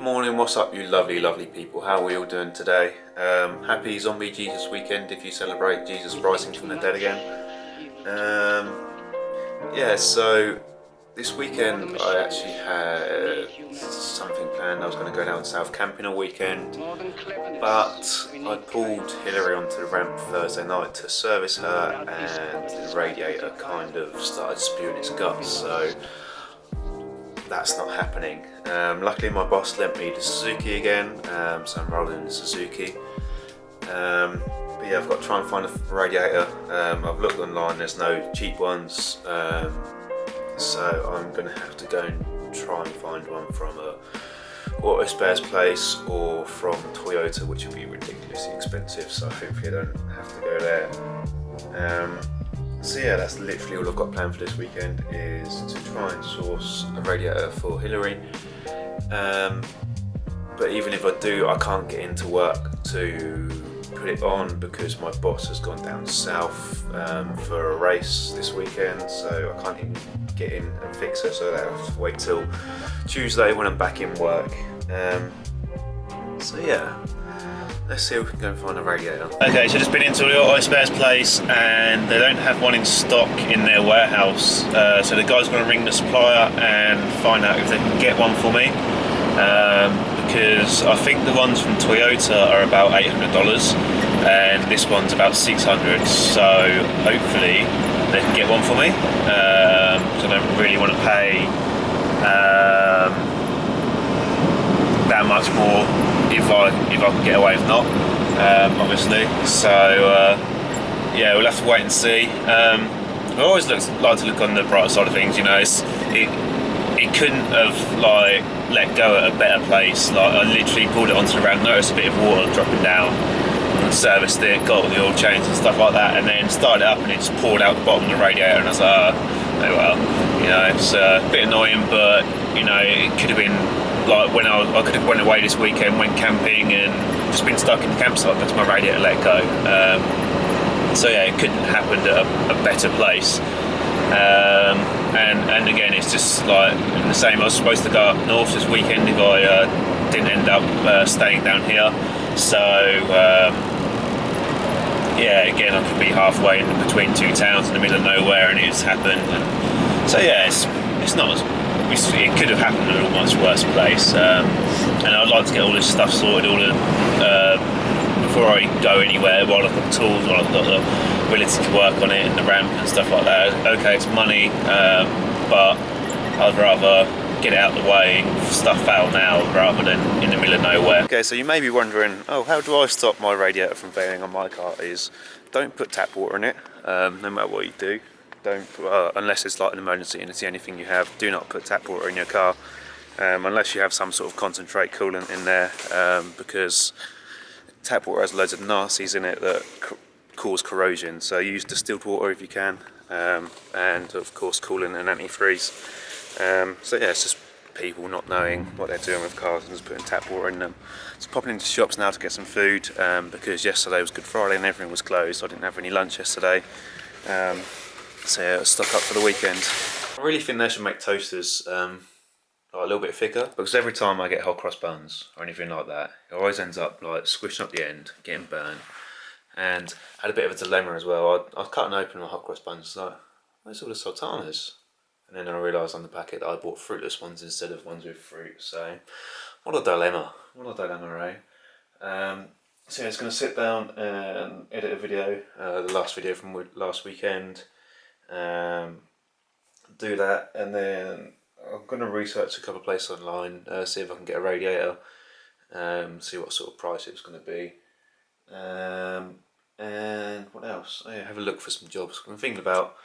morning, what's up you lovely people, how are we all doing today? Happy Zombie Jesus weekend if you celebrate Jesus rising from the dead again. Yeah, so this weekend I actually had something planned. I was going to go down south camping a weekend, but I pulled Hillary onto the ramp Thursday night to service her and the radiator kind of started spewing its guts, so that's not happening. Luckily my boss lent me the Suzuki again, so I'm rolling in the Suzuki. But yeah, I've got to try and find a radiator. I've looked online, there's no cheap ones, so I'm going to have to go and try and find one from a auto spares place or from Toyota, which would be ridiculously expensive, so hopefully I don't have to go there. So yeah, that's literally all I've got planned for this weekend, is to try and source a radiator for Hillary. But even if I do, I can't get into work to put it on because my boss has gone down south for a race this weekend, so I can't even get in and fix it, so I have to wait till Tuesday when I'm back in work. So yeah, let's see if we can go and find a radiator. Okay, so just been into the auto spares place and they don't have one in stock in their warehouse. So the guy's going to ring the supplier and find out if they can get one for me. Because I think the ones from Toyota are about $800 and this one's about $600. So hopefully they can get one for me. So I don't really want to pay that much more if I can get away with not, obviously. So yeah, we'll have to wait and see. I always like to look on the bright side of things, you know. It couldn't have like let go at a better place. Like I literally pulled it onto the ramp, noticed a bit of water dropping down, and serviced it, got all the oil change and stuff like that, and then started it up and it just poured out the bottom of the radiator, and I was like, oh well, you know, it's a bit annoying, but you know, it could have been like when I could have went away this weekend, went camping and just been stuck in the campsite because my radiator let go. So yeah, it couldn't have happened at a better place. And again, it's just like the same. I was supposed to go up north this weekend if I didn't end up staying down here. So yeah, again, I could be halfway in between two towns in the middle of nowhere, and it's happened. And so yeah, it's not as, it could have happened in a much worse place. And I'd like to get all this stuff sorted, all the before I go anywhere, while I've got the tools, while I've got the ability to work on it and the ramp and stuff like that. Okay, it's money, but I'd rather get it out of the way, stuff out now, rather than in the middle of nowhere. Okay, so you may be wondering, oh, how do I stop my radiator from failing on my car? Is don't put tap water in it, no matter what you do. Don't, unless it's like an emergency and it's the only thing you have, do not put tap water in your car, unless you have some sort of concentrate coolant in there, because tap water has loads of nasties in it that cause corrosion, so use distilled water if you can, and of course coolant and antifreeze. So yeah, it's just people not knowing what they're doing with cars and just putting tap water in them. Just popping into shops now to get some food, because yesterday was Good Friday and everything was closed. I didn't have any lunch yesterday, so yeah, stock up for the weekend. I really think they should make toasters like a little bit thicker, because every time I get hot cross buns or anything like that, it always ends up like squishing up the end, getting burned. And I had a bit of a dilemma as well. I was cutting open my hot cross buns, like, where's all the sultanas? And then I realised on the packet that I bought fruitless ones instead of ones with fruit. So what a dilemma, eh? So yeah, it's going to sit down and edit a video, the last video from last weekend, do that, and then I'm going to research a couple of places online, see if I can get a radiator, see what sort of price it's going to be, and what else? Oh yeah, have a look for some jobs. I'm thinking about,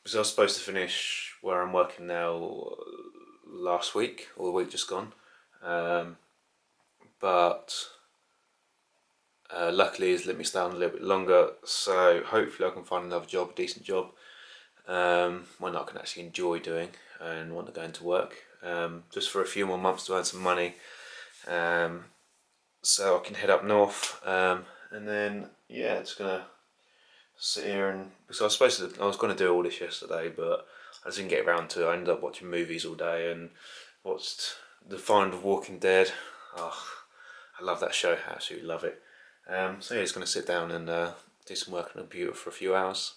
because I was supposed to finish where I'm working now last week, or the week just gone, but luckily it's let me stay on a little bit longer, so hopefully I can find another job, a decent job, one that I can actually enjoy doing and want to go into work, just for a few more months to earn some money, so I can head up north, and then yeah, it's gonna sit here and, because I was going to do all this yesterday, but I just didn't get around to it. I ended up watching movies all day and watched the final of Walking Dead. Oh, I love that show, I absolutely love it. So yeah, just going to sit down and do some work on the computer for a few hours.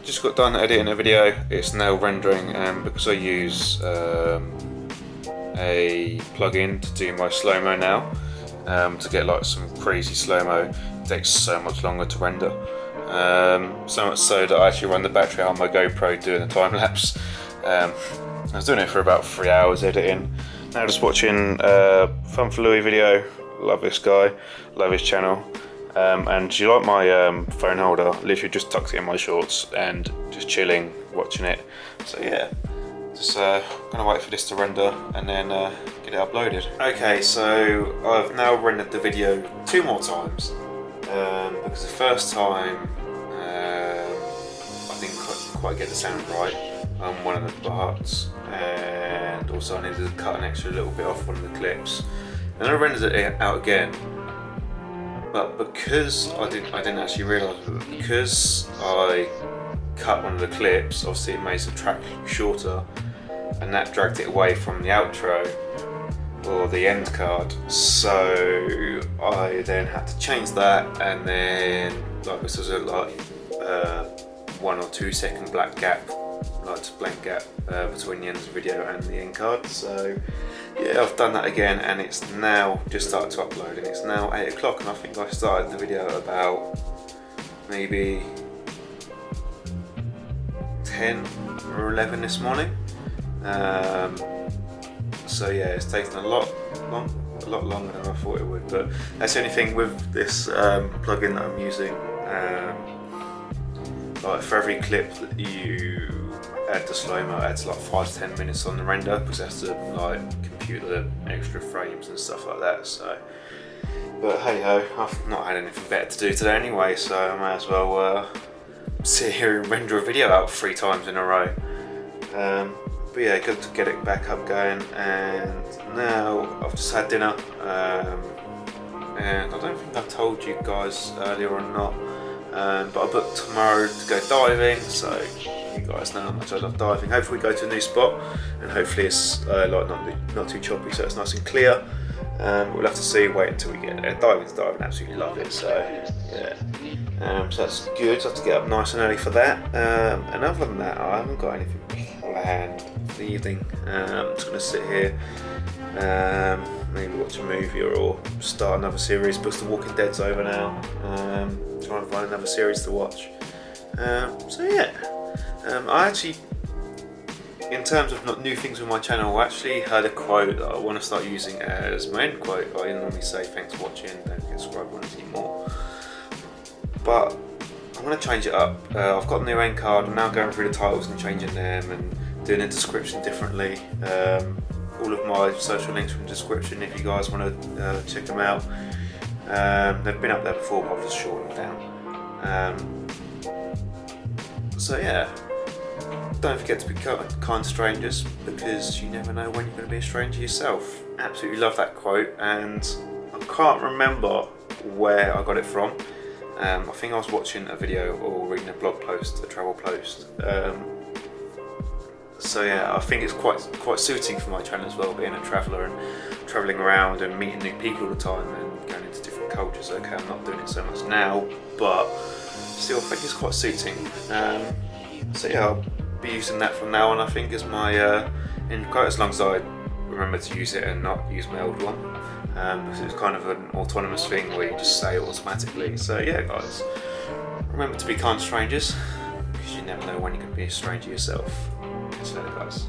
Just got done editing a video. It's now rendering, because I use a plugin to do my slow-mo now, to get like some crazy slow-mo. It takes so much longer to render, so much so that I actually run the battery on my GoPro doing a time lapse. I was doing it for about 3 hours editing. Now just watching Fun for Louis video. Love this guy, love his channel. And do you like my phone holder? Literally just tucked it in my shorts and just chilling, watching it. So yeah, just gonna wait for this to render and then get it uploaded. Okay, so I've now rendered the video 2 more times, because the first time I didn't quite get the sound right on one of the parts, and also I needed to cut an extra little bit off one of the clips. And I rendered it out again. But because I didn't actually realise that because I cut one of the clips, obviously it made the track shorter, and that dragged it away from the outro or the end card. So I then had to change that, and then like this was a 1 or 2 second black gap, blank gap between the end of the video and the end card. So yeah, I've done that again, and it's now just started to upload, and it's now 8 o'clock, and I think I started the video about maybe 10 or 11 this morning. So yeah, it's taken a lot longer than I thought it would, but that's the only thing with this plugin that I'm using. Like for every clip that you add the slow-mo, it adds like 5 to 10 minutes on the render, because it has to like compute the extra frames and stuff like that. So, but hey ho, I've not had anything better to do today anyway, so I might as well sit here and render a video out 3 times in a row. But yeah, good to get it back up going. And now I've just had dinner, and I don't think I've told you guys earlier or not, but I booked tomorrow to go diving, so you guys know how much I love diving. Hopefully we go to a new spot, and hopefully it's like not too choppy, so it's nice and clear. We'll have to see, wait until we get there. Diving, absolutely love it, so yeah. So that's good, so I have to get up nice and early for that. And other than that, I haven't got anything planned for the evening. I'm just going to sit here, maybe watch a movie or start another series, because The Walking Dead's over now. Try and find another series to watch. So yeah, I actually, in terms of not new things with my channel, I actually had a quote that I want to start using as my end quote. I normally say thanks for watching, don't forget to subscribe if you want to see more. But I'm going to change it up. I've got a new end card, I'm now going through the titles and changing them and doing a description differently. All of my social links are in the description if you guys want to check them out. They've been up there before, but I've just shortened them down. So yeah, don't forget to be kind to strangers, because you never know when you're going to be a stranger yourself. Absolutely love that quote, and I can't remember where I got it from. I think I was watching a video or reading a blog post, a travel post. So yeah, I think it's quite suiting for my channel as well, being a traveller and travelling around and meeting new people all the time and going into different cultures. Okay, I'm not doing it so much now, but still I think it's quite suiting. So yeah, I'll be using that from now on, I think, as my end quote, as long as I remember to use it and not use my old one, because it's kind of an autonomous thing where you just say it automatically. So yeah guys, remember to be kind to strangers, because you never know when you can be a stranger yourself. So guys.